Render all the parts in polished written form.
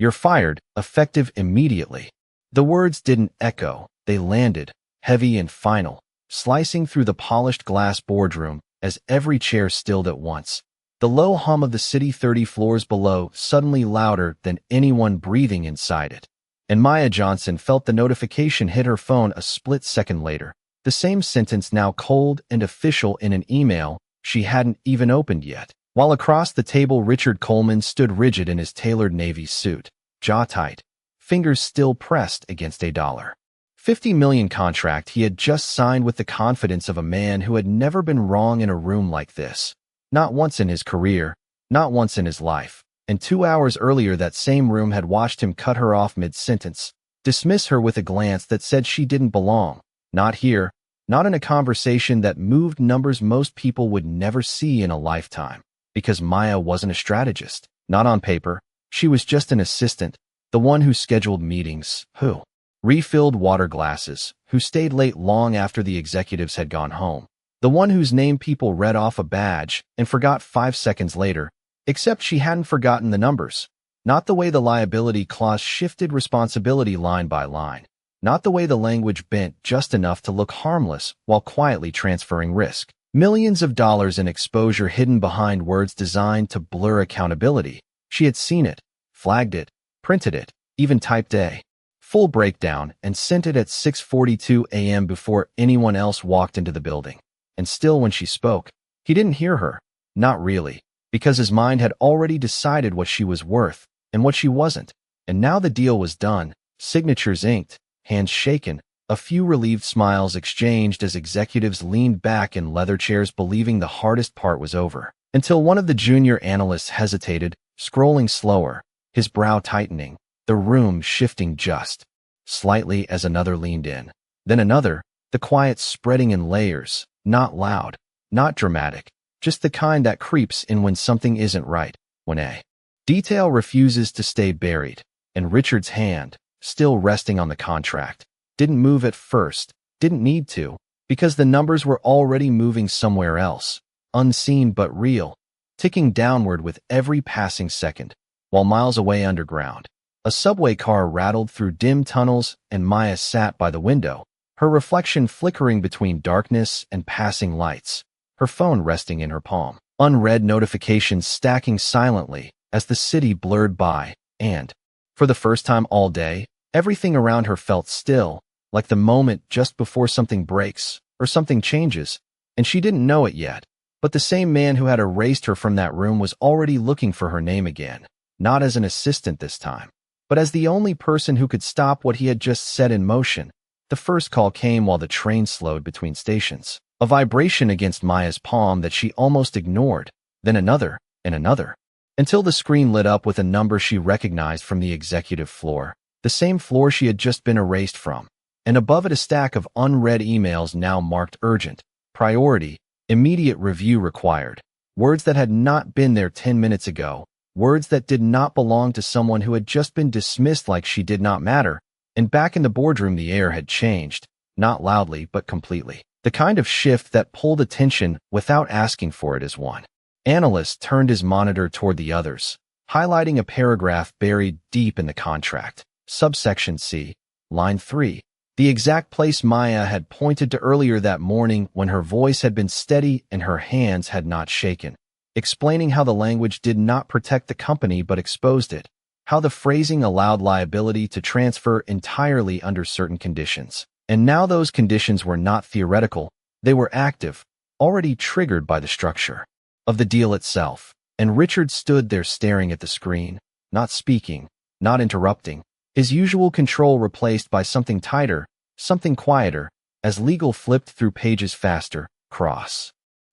"You're fired, effective immediately." The words didn't echo, they landed, heavy and final, slicing through the polished glass boardroom as every chair stilled at once. The low hum of the city 30 floors below suddenly louder than anyone breathing inside it. And Maya Johnson felt the notification hit her phone a split second later. The same sentence now cold and official in an email she hadn't even opened yet. While across the table Richard Coleman stood rigid in his tailored navy suit, jaw tight, fingers still pressed against a $50 million contract he had just signed with the confidence of a man who had never been wrong in a room like this. Not once in his career, not once in his life. And 2 hours earlier that same room had watched him cut her off mid-sentence, dismiss her with a glance that said she didn't belong. Not here, not in a conversation that moved numbers most people would never see in a lifetime. Because Maya wasn't a strategist. Not on paper. She was just an assistant, the one who scheduled meetings, who refilled water glasses, who stayed late long after the executives had gone home, the one whose name people read off a badge and forgot 5 seconds later, except she hadn't forgotten the numbers. Not the way the liability clause shifted responsibility line by line. Not the way the language bent just enough to look harmless while quietly transferring risk. Millions of dollars in exposure hidden behind words designed to blur accountability. She had seen it, flagged it, printed it, even typed a full breakdown and sent it at 6:42 a.m. before anyone else walked into the building. And still when she spoke, he didn't hear her. Not really, because his mind had already decided what she was worth and what she wasn't. And now the deal was done, signatures inked, hands shaken, a few relieved smiles exchanged as executives leaned back in leather chairs believing the hardest part was over. Until one of the junior analysts hesitated, scrolling slower, his brow tightening, the room shifting just slightly as another leaned in. Then another, the quiet spreading in layers, not loud, not dramatic, just the kind that creeps in when something isn't right, when a detail refuses to stay buried. And Richard's hand, still resting on the contract, didn't move at first, didn't need to, because the numbers were already moving somewhere else, unseen but real, ticking downward with every passing second. While miles away underground, a subway car rattled through dim tunnels and Maya sat by the window, her reflection flickering between darkness and passing lights, her phone resting in her palm, unread notifications stacking silently as the city blurred by, and, for the first time all day, everything around her felt still, like the moment just before something breaks or something changes, and she didn't know it yet. But the same man who had erased her from that room was already looking for her name again, not as an assistant this time, but as the only person who could stop what he had just set in motion. The first call came while the train slowed between stations, a vibration against Maya's palm that she almost ignored, then another, and another, until the screen lit up with a number she recognized from the executive floor, the same floor she had just been erased from, and above it a stack of unread emails now marked urgent, priority, immediate review required, words that had not been there 10 minutes ago, words that did not belong to someone who had just been dismissed like she did not matter. And back in the boardroom the air had changed, not loudly but completely. The kind of shift that pulled attention without asking for it as one analyst turned his monitor toward the others, highlighting a paragraph buried deep in the contract. Subsection C, line 3, the exact place Maya had pointed to earlier that morning when her voice had been steady and her hands had not shaken, explaining how the language did not protect the company but exposed it, how the phrasing allowed liability to transfer entirely under certain conditions. And now those conditions were not theoretical, they were active, already triggered by the structure of the deal itself. And Richard stood there staring at the screen, not speaking, not interrupting, his usual control replaced by something tighter, something quieter, as legal flipped through pages faster,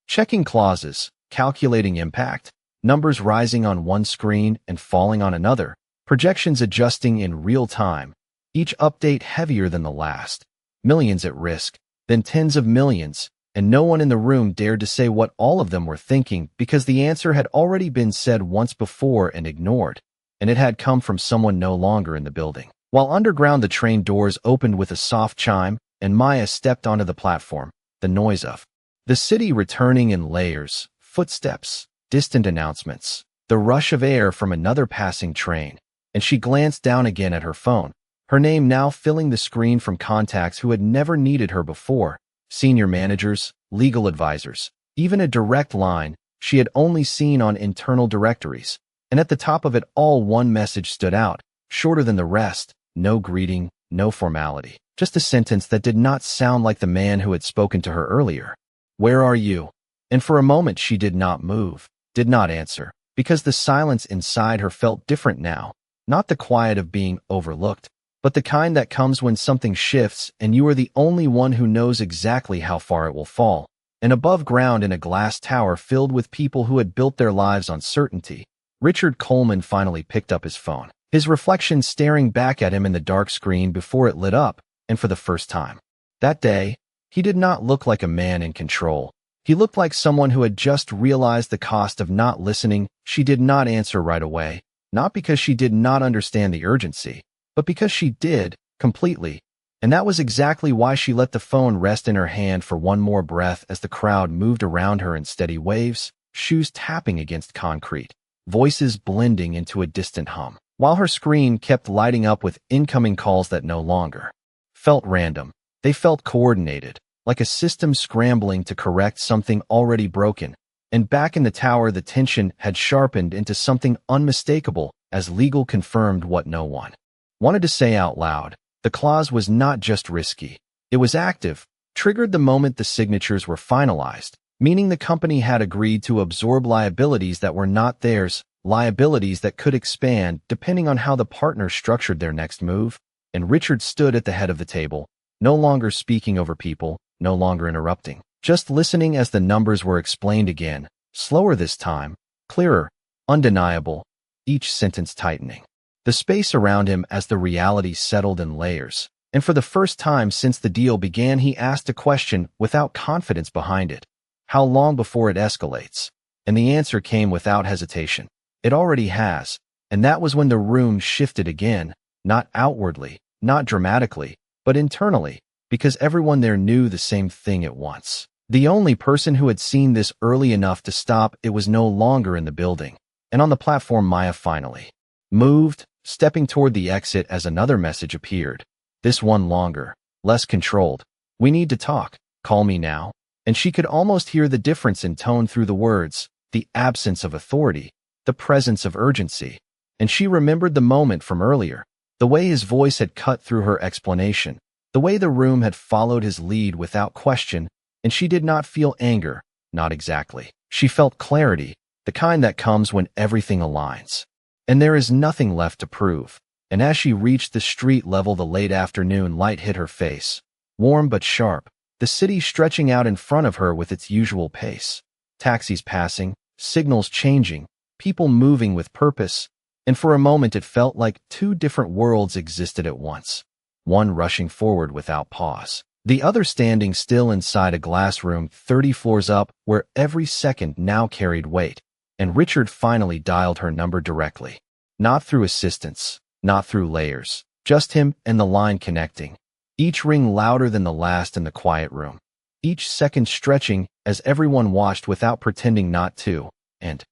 checking clauses, calculating impact, numbers rising on one screen and falling on another, projections adjusting in real time, each update heavier than the last, millions at risk, then tens of millions, and no one in the room dared to say what all of them were thinking because the answer had already been said once before and ignored, and it had come from someone no longer in the building. While underground the train doors opened with a soft chime, and Maya stepped onto the platform, the noise of the city returning in layers, footsteps, distant announcements, the rush of air from another passing train, and she glanced down again at her phone, her name now filling the screen from contacts who had never needed her before, senior managers, legal advisors, even a direct line she had only seen on internal directories. And at the top of it all, one message stood out, shorter than the rest, no greeting, no formality, just a sentence that did not sound like the man who had spoken to her earlier. "Where are you?" And for a moment she did not move, did not answer, because the silence inside her felt different now, not the quiet of being overlooked, but the kind that comes when something shifts and you are the only one who knows exactly how far it will fall. And above ground in a glass tower filled with people who had built their lives on certainty, Richard Coleman finally picked up his phone, his reflection staring back at him in the dark screen before it lit up, and for the first time that day, he did not look like a man in control. He looked like someone who had just realized the cost of not listening. She did not answer right away, not because she did not understand the urgency, but because she did, completely. And that was exactly why she let the phone rest in her hand for one more breath as the crowd moved around her in steady waves, shoes tapping against concrete, voices blending into a distant hum, while her screen kept lighting up with incoming calls that no longer felt random. They felt coordinated, like a system scrambling to correct something already broken. And back in the tower, the tension had sharpened into something unmistakable as legal confirmed what no one wanted to say out loud. The clause was not just risky. It was active, triggered the moment the signatures were finalized, meaning the company had agreed to absorb liabilities that were not theirs, liabilities that could expand depending on how the partners structured their next move. And Richard stood at the head of the table, no longer speaking over people, no longer interrupting, just listening as the numbers were explained again, slower this time, clearer, undeniable, each sentence tightening the space around him as the reality settled in layers. And for the first time since the deal began, he asked a question without confidence behind it. How long before it escalates? And the answer came without hesitation. It already has. And that was when the room shifted again, not outwardly, not dramatically, but internally, because everyone there knew the same thing at once. The only person who had seen this early enough to stop it was no longer in the building. And on the platform, Maya finally moved, stepping toward the exit as another message appeared. This one longer, less controlled. "We need to talk. Call me now." And she could almost hear the difference in tone through the words, the absence of authority, the presence of urgency. And she remembered the moment from earlier, the way his voice had cut through her explanation, the way the room had followed his lead without question, and she did not feel anger, not exactly. She felt clarity, the kind that comes when everything aligns. And there is nothing left to prove. And as she reached the street level, the late afternoon light hit her face, warm but sharp, the city stretching out in front of her with its usual pace. Taxis passing, signals changing, people moving with purpose, and for a moment it felt like two different worlds existed at once, one rushing forward without pause, the other standing still inside a glass room 30 floors up where every second now carried weight. And Richard finally dialed her number directly. Not through assistants, not through layers, just him and the line connecting. Each ring louder than the last in the quiet room. Each second stretching as everyone watched without pretending not to. And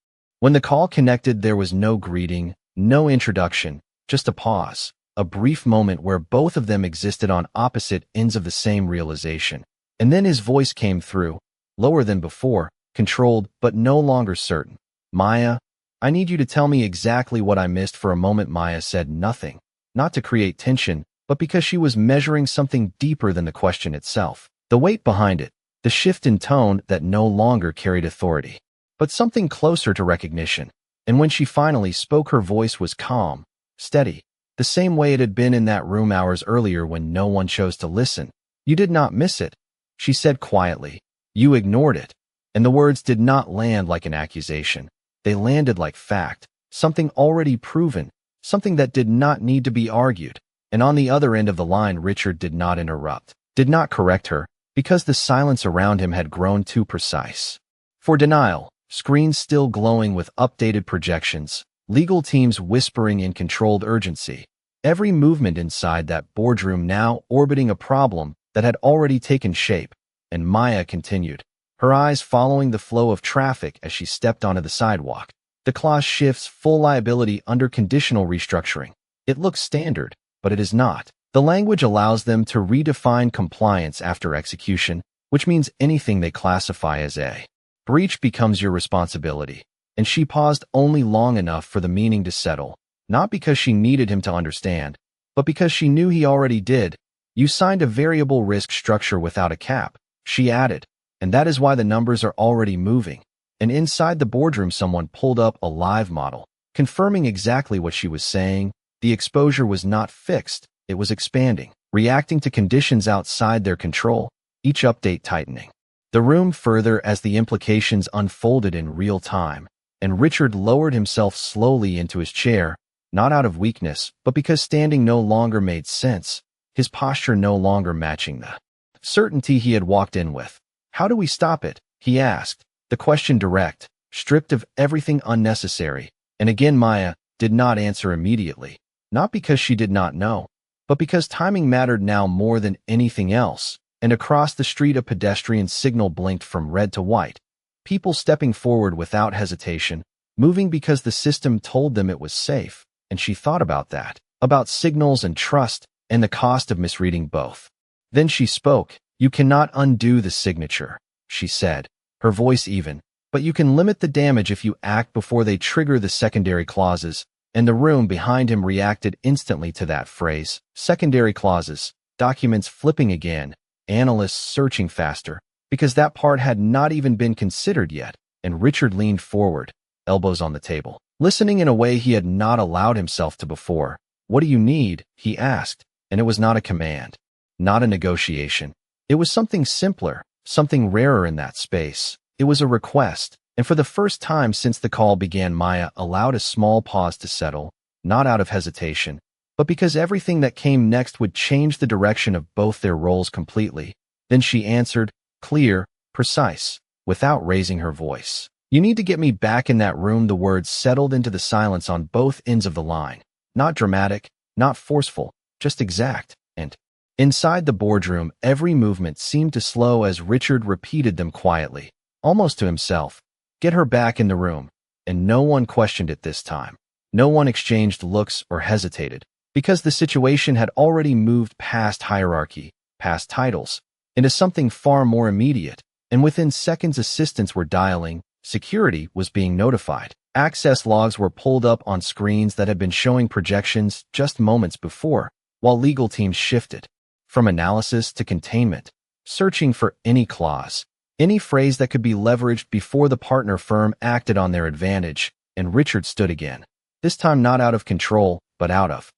when the call connected, there was no greeting, no introduction, just a pause, a brief moment where both of them existed on opposite ends of the same realization. And then his voice came through, lower than before, controlled but no longer certain. "Maya, I need you to tell me exactly what I missed." For a moment Maya said nothing, not to create tension, but because she was measuring something deeper than the question itself. The weight behind it, the shift in tone that no longer carried authority, but something closer to recognition. And when she finally spoke, her voice was calm, steady, the same way it had been in that room hours earlier when no one chose to listen. "You did not miss it," she said quietly. "You ignored it." And the words did not land like an accusation. They landed like fact, something already proven, something that did not need to be argued. And on the other end of the line, Richard did not interrupt, did not correct her, because the silence around him had grown too precise for denial. Screens still glowing with updated projections, legal teams whispering in controlled urgency. Every movement inside that boardroom now orbiting a problem that had already taken shape. And Maya continued, her eyes following the flow of traffic as she stepped onto the sidewalk. The clause shifts full liability under conditional restructuring. It looks standard, but it is not. The language allows them to redefine compliance after execution, which means anything they classify as a breach becomes your responsibility. And she paused only long enough for the meaning to settle, not because she needed him to understand, but because she knew he already did. You signed a variable risk structure without a cap, she added, and that is why the numbers are already moving. And inside the boardroom someone pulled up a live model, confirming exactly what she was saying. The exposure was not fixed, it was expanding, reacting to conditions outside their control, each update tightening the room further as the implications unfolded in real time. And Richard lowered himself slowly into his chair, not out of weakness, but because standing no longer made sense, his posture no longer matching the certainty he had walked in with. How do we stop it? He asked, the question direct, stripped of everything unnecessary. And again Maya did not answer immediately, not because she did not know, but because timing mattered now more than anything else. And across the street a pedestrian signal blinked from red to white. People stepping forward without hesitation, moving because the system told them it was safe. And she thought about that, about signals and trust, and the cost of misreading both. Then she spoke. You cannot undo the signature, she said, her voice even, but you can limit the damage if you act before they trigger the secondary clauses. And the room behind him reacted instantly to that phrase. Secondary clauses, documents flipping again, analysts searching faster, because that part had not even been considered yet. And Richard leaned forward, elbows on the table, listening in a way he had not allowed himself to before. What do you need? He asked, and it was not a command, not a negotiation. It was something simpler, something rarer in that space. It was a request, and for the first time since the call began Maya allowed a small pause to settle, not out of hesitation, but because everything that came next would change the direction of both their roles completely. Then she answered, clear, precise, without raising her voice. You need to get me back in that room. The words settled into the silence on both ends of the line. Not dramatic, not forceful, just exact. And inside the boardroom, every movement seemed to slow as Richard repeated them quietly, almost to himself. Get her back in the room. And no one questioned it this time. No one exchanged looks or hesitated, because the situation had already moved past hierarchy, past titles, into something far more immediate. And within seconds assistants were dialing, security was being notified. Access logs were pulled up on screens that had been showing projections just moments before, while legal teams shifted from analysis to containment, searching for any clause, any phrase that could be leveraged before the partner firm acted on their advantage. And Richard stood again, this time not out of control, but out of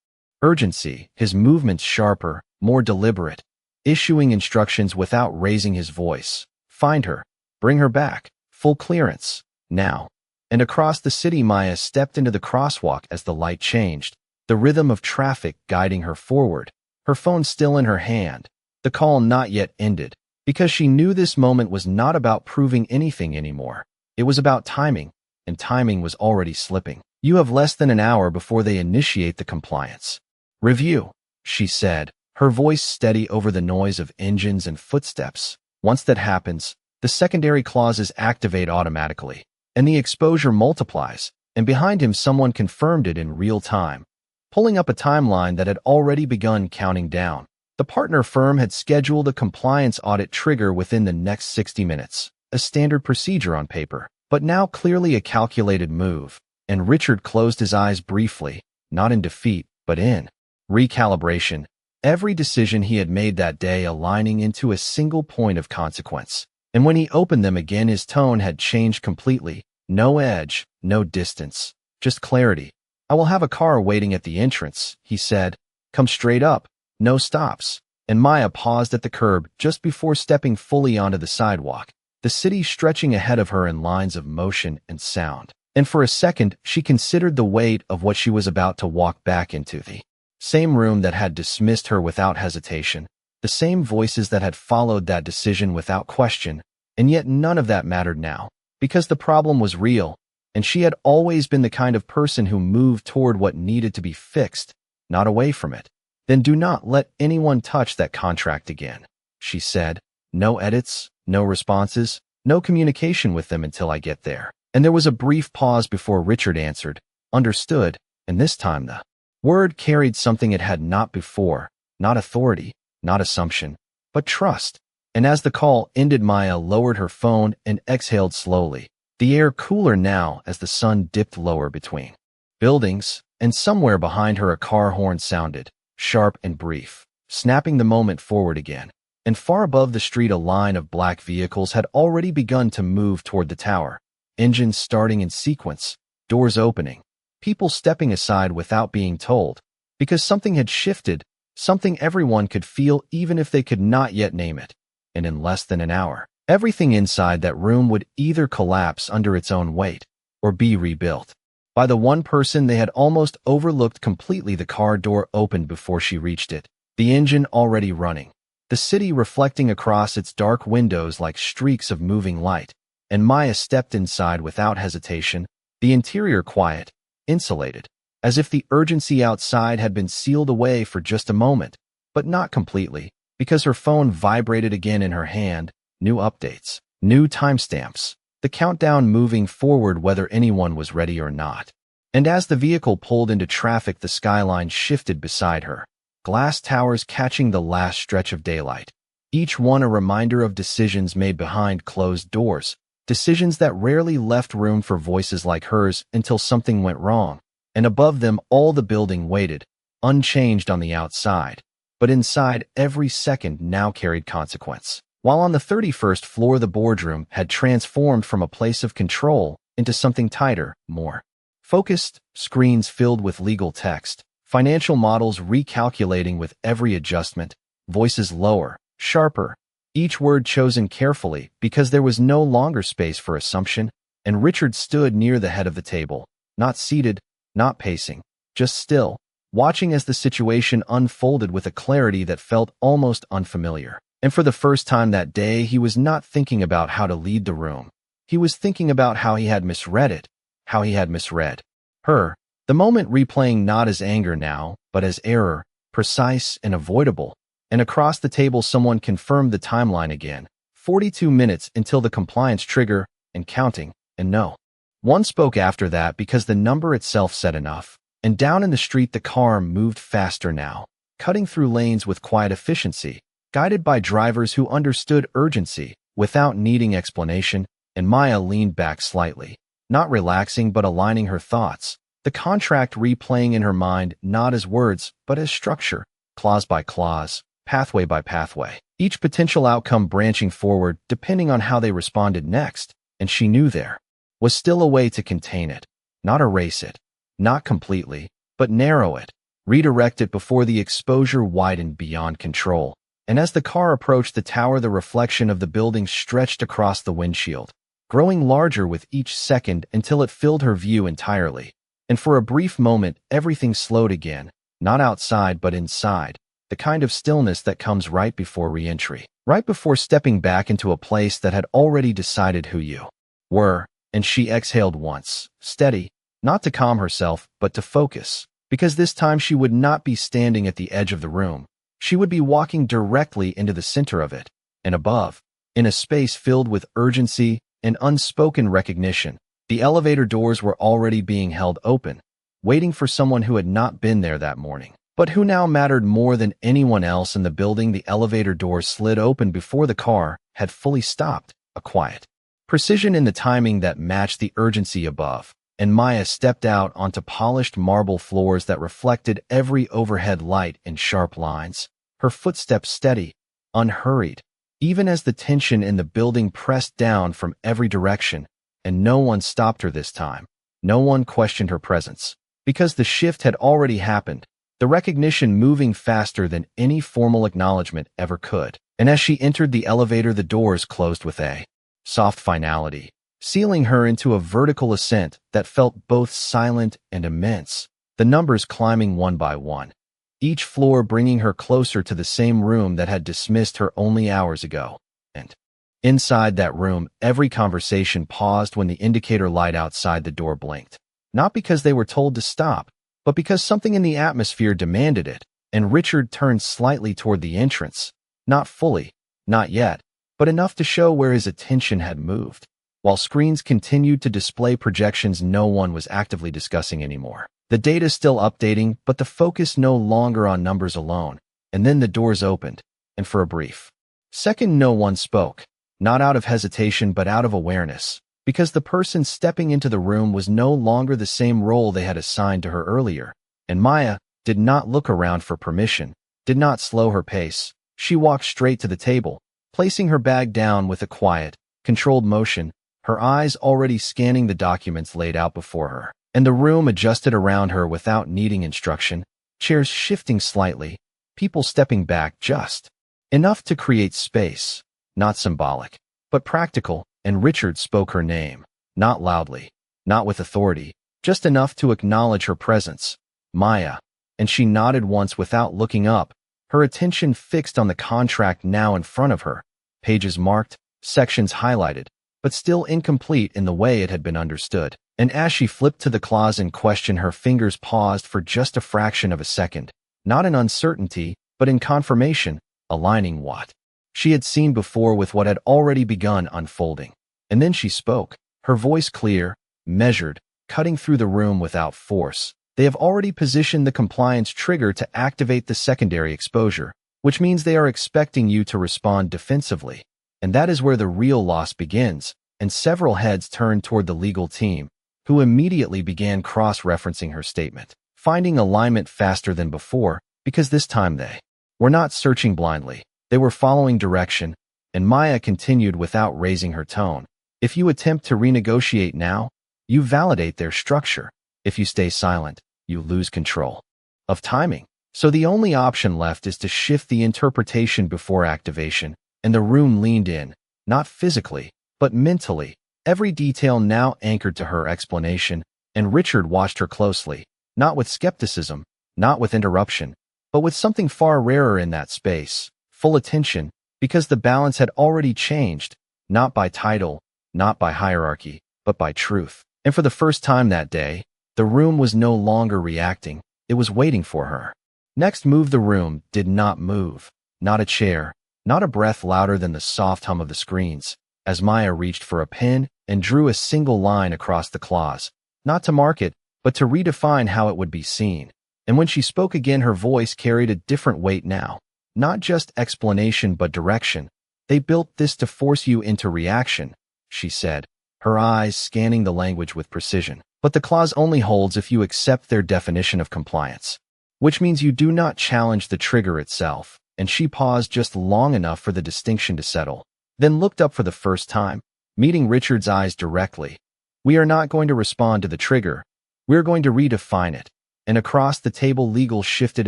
urgency, his movements sharper, more deliberate, issuing instructions without raising his voice. Find her, bring her back, full clearance, now. And across the city Maya stepped into the crosswalk as the light changed, the rhythm of traffic guiding her forward, her phone still in her hand, the call not yet ended, because she knew this moment was not about proving anything anymore. It was about timing, and timing was already slipping. You have less than an hour before they initiate the compliance review, she said, her voice steady over the noise of engines and footsteps. Once that happens, the secondary clauses activate automatically, and the exposure multiplies, and behind him someone confirmed it in real time, pulling up a timeline that had already begun counting down. The partner firm had scheduled a compliance audit trigger within the next 60 minutes, a standard procedure on paper, but now clearly a calculated move. And Richard closed his eyes briefly, not in defeat, but in recalibration, every decision he had made that day aligning into a single point of consequence. And when he opened them again, his tone had changed completely. No edge, no distance, just clarity. I will have a car waiting at the entrance, he said. Come straight up, no stops. And Maya paused at the curb just before stepping fully onto the sidewalk, the city stretching ahead of her in lines of motion and sound. And for a second, she considered the weight of what she was about to walk back into, the same room that had dismissed her without hesitation, the same voices that had followed that decision without question. And yet none of that mattered now, because the problem was real, and she had always been the kind of person who moved toward what needed to be fixed, not away from it. Then do not let anyone touch that contract again, she said. No edits, no responses, no communication with them until I get there. And there was a brief pause before Richard answered, "Understood," and this time the word carried something it had not before, not authority, not assumption, but trust. And as the call ended, Maya lowered her phone and exhaled slowly, the air cooler now as the sun dipped lower between buildings, and somewhere behind her a car horn sounded, sharp and brief, snapping the moment forward again. And far above the street a line of black vehicles had already begun to move toward the tower, engines starting in sequence, doors opening, people stepping aside without being told, because something had shifted, something everyone could feel even if they could not yet name it. And in less than an hour, everything inside that room would either collapse under its own weight or be rebuilt. By the one person they had almost overlooked completely, the car door opened before she reached it, the engine already running, the city reflecting across its dark windows like streaks of moving light, and Maya stepped inside without hesitation, the interior quiet, insulated, as if the urgency outside had been sealed away for just a moment, but not completely, because her phone vibrated again in her hand, new updates, new timestamps, the countdown moving forward whether anyone was ready or not. And as the vehicle pulled into traffic, the skyline shifted beside her, glass towers catching the last stretch of daylight, each one a reminder of decisions made behind closed doors, decisions that rarely left room for voices like hers until something went wrong. And above them all the building waited, unchanged on the outside, but inside every second now carried consequence. While on the 31st floor the boardroom had transformed from a place of control into something tighter, more focused, screens filled with legal text, financial models recalculating with every adjustment, voices lower, sharper, each word chosen carefully because there was no longer space for assumption, and Richard stood near the head of the table, not seated, not pacing, just still, watching as the situation unfolded with a clarity that felt almost unfamiliar. And for the first time that day, he was not thinking about how to lead the room. He was thinking about how he had misread it, how he had misread her, the moment replaying not as anger now, but as error, precise and avoidable. And across the table someone confirmed the timeline again, 42 minutes until the compliance trigger, and counting, and no one spoke after that because the number itself said enough. And down in the street the car moved faster now, cutting through lanes with quiet efficiency, guided by drivers who understood urgency without needing explanation, and Maya leaned back slightly, not relaxing but aligning her thoughts, the contract replaying in her mind not as words but as structure, clause by clause, pathway by pathway, each potential outcome branching forward depending on how they responded next. And she knew there was still a way to contain it, not erase it, not completely, but narrow it, redirect it before the exposure widened beyond control. And as the car approached the tower, the reflection of the building stretched across the windshield, growing larger with each second until it filled her view entirely. And for a brief moment, everything slowed again, not outside but inside, the kind of stillness that comes right before re-entry, right before stepping back into a place that had already decided who you were. And she exhaled once, steady, not to calm herself, but to focus, because this time she would not be standing at the edge of the room. She would be walking directly into the center of it, and above, in a space filled with urgency and unspoken recognition, the elevator doors were already being held open, waiting for someone who had not been there that morning, but who now mattered more than anyone else in the building. The elevator doors slid open before the car had fully stopped, a quiet precision in the timing that matched the urgency above, and Maya stepped out onto polished marble floors that reflected every overhead light in sharp lines, her footsteps steady, unhurried, even as the tension in the building pressed down from every direction. And no one stopped her this time. No one questioned her presence, because the shift had already happened, the recognition moving faster than any formal acknowledgement ever could. And as she entered the elevator, the doors closed with a soft finality, sealing her into a vertical ascent that felt both silent and immense, the numbers climbing one by one, each floor bringing her closer to the same room that had dismissed her only hours ago. And inside that room, every conversation paused when the indicator light outside the door blinked, not because they were told to stop, but because something in the atmosphere demanded it. And Richard turned slightly toward the entrance, not fully, not yet, but enough to show where his attention had moved. while screens continued to display projections no one was actively discussing anymore. The data still updating, but the focus no longer on numbers alone. And then the doors opened, and for a brief second no one spoke, not out of hesitation but out of awareness, because the person stepping into the room was no longer the same role they had assigned to her earlier. And Maya did not look around for permission, did not slow her pace. She walked straight to the table, placing her bag down with a quiet, controlled motion, her eyes already scanning the documents laid out before her. And the room adjusted around her without needing instruction, chairs shifting slightly, people stepping back just enough to create space, not symbolic, but practical, and Richard spoke her name, not loudly, not with authority, just enough to acknowledge her presence. Maya. And she nodded once without looking up, her attention fixed on the contract now in front of her, pages marked, sections highlighted, but still incomplete in the way it had been understood. And as she flipped to the clause in question, her fingers paused for just a fraction of a second, not in uncertainty, but in confirmation, aligning what she had seen before with what had already begun unfolding. And then she spoke, her voice clear, measured, cutting through the room without force. They have already positioned the compliance trigger to activate the secondary exposure, which means they are expecting you to respond defensively. And that is where the real loss begins, and several heads turned toward the legal team, who immediately began cross-referencing her statement, finding alignment faster than before, because this time they were not searching blindly. They were following direction, and Maya continued without raising her tone. If you attempt to renegotiate now, you validate their structure. If you stay silent, you lose control of timing. So the only option left is to shift the interpretation before activation, and the room leaned in, not physically, but mentally, every detail now anchored to her explanation, and Richard watched her closely, not with skepticism, not with interruption, but with something far rarer in that space, full attention, because the balance had already changed, not by title, not by hierarchy, but by truth. And for the first time that day, the room was no longer reacting, it was waiting for her. Next move, the room did not move, not a chair, not a breath louder than the soft hum of the screens, as Maya reached for a pen and drew a single line across the clause, not to mark it, but to redefine how it would be seen. And when she spoke again, her voice carried a different weight now, not just explanation but direction. They built this to force you into reaction, she said, her eyes scanning the language with precision. But the clause only holds if you accept their definition of compliance, which means you do not challenge the trigger itself. And she paused just long enough for the distinction to settle, then looked up for the first time, meeting Richard's eyes directly. We are not going to respond to the trigger. We're going to redefine it. And across the table, legal shifted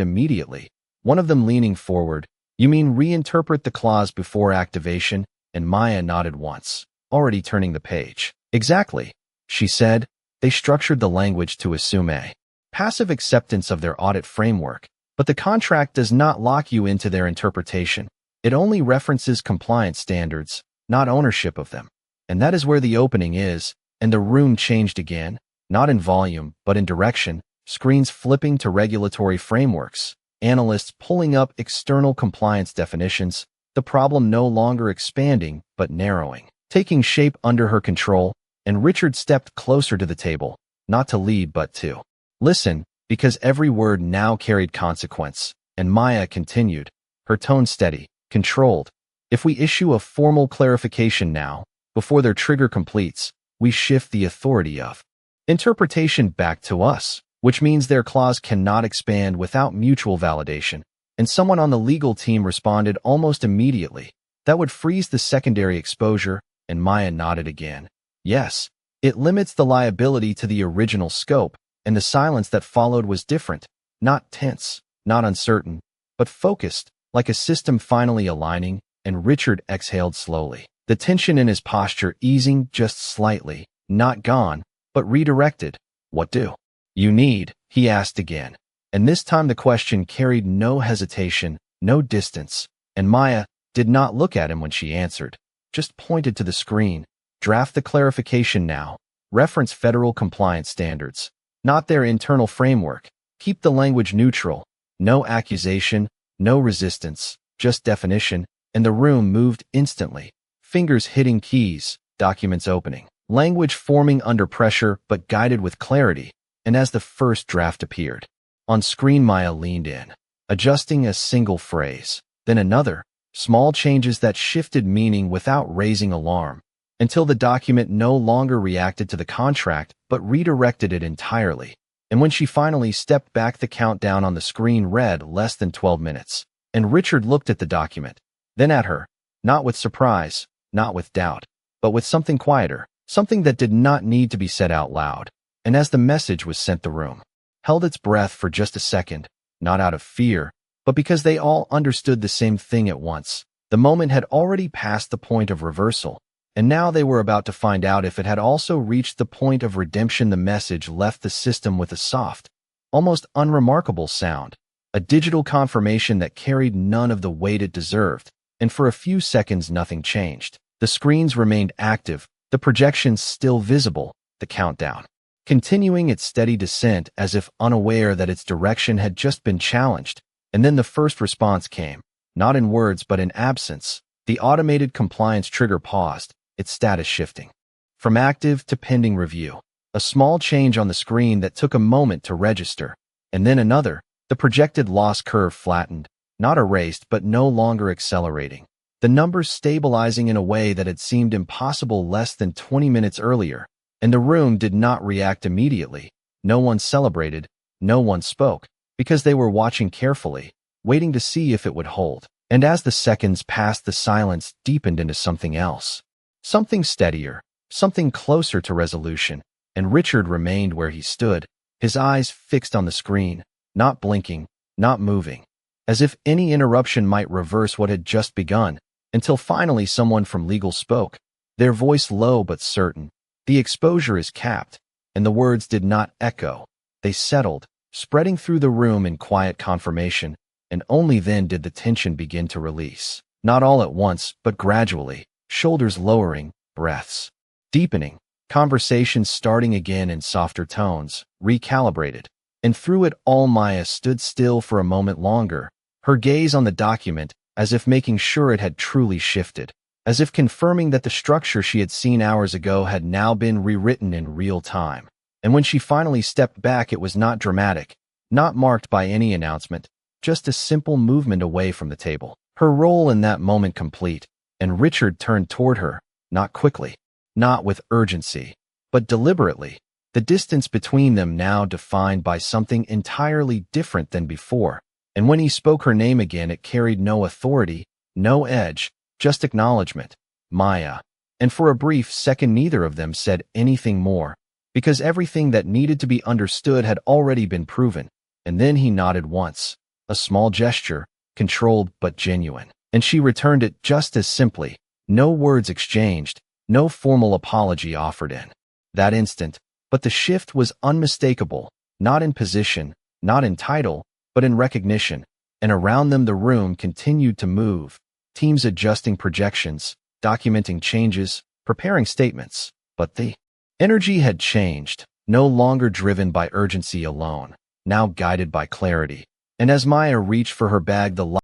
immediately, one of them leaning forward. You mean reinterpret the clause before activation? And Maya nodded once, already turning the page. Exactly, she said. They structured the language to assume a passive acceptance of their audit framework, but the contract does not lock you into their interpretation. It only references compliance standards, not ownership of them. And that is where the opening is, and the room changed again, not in volume, but in direction, screens flipping to regulatory frameworks, analysts pulling up external compliance definitions, the problem no longer expanding, but narrowing, taking shape under her control. And Richard stepped closer to the table, not to lead but to listen, because every word now carried consequence. And Maya continued, her tone steady, controlled. If we issue a formal clarification now, before their trigger completes, we shift the authority of interpretation back to us, which means their clause cannot expand without mutual validation. And someone on the legal team responded almost immediately. That would freeze the secondary exposure, and Maya nodded again. Yes, it limits the liability to the original scope, and the silence that followed was different, not tense, not uncertain, but focused, like a system finally aligning, and Richard exhaled slowly, the tension in his posture easing just slightly, not gone, but redirected. What do you need? He asked again, and this time the question carried no hesitation, no distance, and Maya did not look at him when she answered, just pointed to the screen. Draft the clarification now. Reference federal compliance standards, not their internal framework. Keep the language neutral. No accusation, no resistance, just definition. And the room moved instantly, fingers hitting keys, documents opening, language forming under pressure but guided with clarity, and as the first draft appeared. On screen, Maya leaned in, adjusting a single phrase, then another, small changes that shifted meaning without raising alarm, until the document no longer reacted to the contract but redirected it entirely. And when she finally stepped back, the countdown on the screen read less than 12 minutes. And Richard looked at the document, then at her, not with surprise, not with doubt, but with something quieter, something that did not need to be said out loud. And as the message was sent, the room held its breath for just a second, not out of fear, but because they all understood the same thing at once. The moment had already passed the point of reversal, and now they were about to find out if it had also reached the point of redemption. The message left the system with a soft, almost unremarkable sound, a digital confirmation that carried none of the weight it deserved, and for a few seconds nothing changed. The screens remained active, the projections still visible, the countdown continuing its steady descent as if unaware that its direction had just been challenged. And then the first response came, not in words but in absence. The automated compliance trigger paused, its status shifting from active to pending review. A small change on the screen that took a moment to register, and then another. The projected loss curve flattened, not erased but no longer accelerating. The numbers stabilizing in a way that had seemed impossible less than 20 minutes earlier. And the room did not react immediately. No one celebrated, no one spoke, because they were watching carefully, waiting to see if it would hold. And as the seconds passed, the silence deepened into something else. Something steadier, something closer to resolution. And Richard remained where he stood, his eyes fixed on the screen, not blinking, not moving, as if any interruption might reverse what had just begun, until finally someone from legal spoke, their voice low but certain. The exposure is capped, and the words did not echo. They settled, spreading through the room in quiet confirmation, and only then did the tension begin to release. Not all at once, but gradually, shoulders lowering, breaths deepening, conversations starting again in softer tones, recalibrated. And through it all, Maya stood still for a moment longer, her gaze on the document, as if making sure it had truly shifted, as if confirming that the structure she had seen hours ago had now been rewritten in real time. And when she finally stepped back, it was not dramatic, not marked by any announcement, just a simple movement away from the table, her role in that moment complete. And Richard turned toward her, not quickly, not with urgency, but deliberately, the distance between them now defined by something entirely different than before. And when he spoke her name again, it carried no authority, no edge, just acknowledgement, Maya. And for a brief second, neither of them said anything more, because everything that needed to be understood had already been proven. And then he nodded once, a small gesture, controlled but genuine, and she returned it just as simply, no words exchanged, no formal apology offered in that instant. But the shift was unmistakable, not in position, not in title, but in recognition. And around them the room continued to move, teams adjusting projections, documenting changes, preparing statements. But the energy had changed, no longer driven by urgency alone, now guided by clarity. And as Maya reached for her bag, the